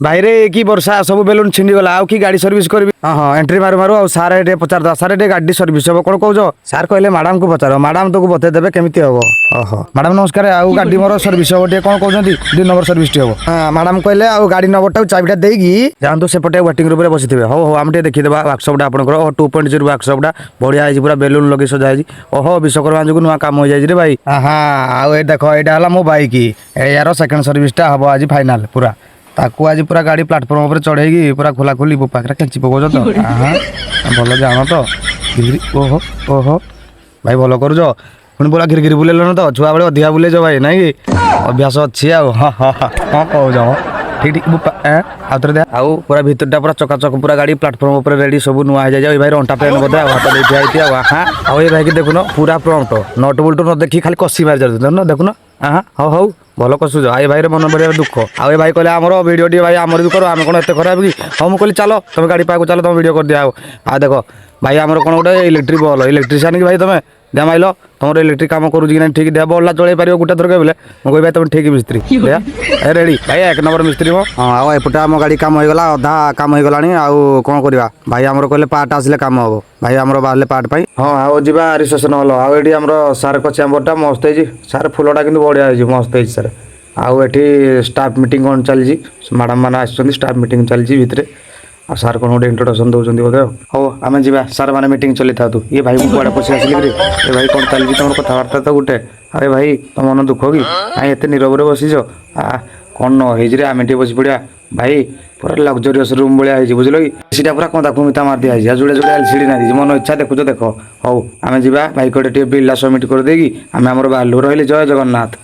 भाई रे की वर्षा सब बेलून छिंडी गला आउ की गाड़ी सर्विस करबी हां हां एंट्री मारू मारू आ सार एटे पचार दा सार एटे गाड़ी सर्विस हो कोन कहजो सार कहले मैडम को पचारो मैडम तो को बते देबे केमिति हो ओहो मैडम नमस्कार आउ गाड़ी मोर सर्विस हो टे कोन कहजंती 2 नंबर सर्विस टी हो हां मैडम कहले आउ गाड़ी नंबर टा चाबिटा देगी जानतो सेपटे वेटिंग रूम रे बसिथिबे हो हो हम टे देखि देबा वर्कशॉप डा आपन को 2.0 वर्कशॉप डा बढ़िया है पूरा बेलून लगे सजा है ओहो विश्वकर्मा जो नुआ काम हो जाय रे भाई हां आउ ए देखो एटा हला मो बाइक ए यार सेकंड सर्विस टा हबो आज फाइनल पूरा ताकू आज पूरा गाड़ी प्लाटफॉर्म ऊपर चढ़ेगी पूरा खोला खोली पाखरे कैंची पकाउछ तो हां भल जानो तो ओहो ओहो भाई भल करूछ पुणी पूरा घिर घिर बुलेलन तो छुआ बेले अधिका बुलेछ भाई नाई अभ्यास अच्छी आ हां हां हां कहूछ ठीक ठीक बुपा आउतर दे आउ पूरा भीतरटा पूरा चकाचक पूरा गाड़ी प्लाटफॉर्म ऊपर रेडी सब नुआ हो जाय भाई अंटा पेन बदे हाथ देथि आइति हां आउ ए भाई के देखुनो पूरा प्रॉम्प्ट नट बोल्ट न देखि खाली कसी मार जात न देखुनो हां हौ हौ भल कसुज आई भाई मन बड़े दुख आउ भाई कहले आमर वीडियो टी भाई आमर भी करो आम कौन एत खराब कि हम कहली चलो तुम गाड़ी पाक चलो तुम वीडियो कर दिया आ देखो भाई आमर कौन गोटे इलेक्ट्रिक बल इलेक्ट्रिशियन कि भाई तुम दे माइल तुम इलेक्ट्रिक काम करूँ कि ठीक दे बल्ला चल पार गोटे थर बोले मुझे भाई तुम ठीक मिस्त्री रेडी भाई 1 नंबर मिस्त्री मो हाँ आउ एपटे आम गाड़ी काम होगा अधा काम हो गला आउ कौन करवा भाई आमर कहले पार्ट आसिले काम हम भाई आमर बाहर पार्ट पाई हाँ आउ जा रिसेप्शन हल आउ ये आम सार को चेम्बरटा मस्त है सार फुलटा कि बढ़िया है मस्त है सार आउ एठी स्टाफ मीटिंग कौन चली मैडम मैंने आसछन्ती स्टाफ मीटिंग चली भितर आ सार कौन गोटे इंट्रोडक्शन दौरान बोधे हो आम जा सार मैंने मीटिंग चली था तू ये भाई मुझे पशि आसिल कि भाई कौन चलती तुम कथबार्ता तो गोटे अरे भाई तुम मन दुख कि आई एत नीरव बसीच कौन न हो आम टे बस पड़ा भाई पूरा लग्जरीयस रूम भाया बुझल कि सीटा पूरा कंदा कुमिता मार दिया जुड़े जुड़े एलसीडी ना मन इच्छा देखुच देख हौ आम जा भाई को बिल्ला सबमिट कर देगी आम बाहर रही जय जगन्नाथ।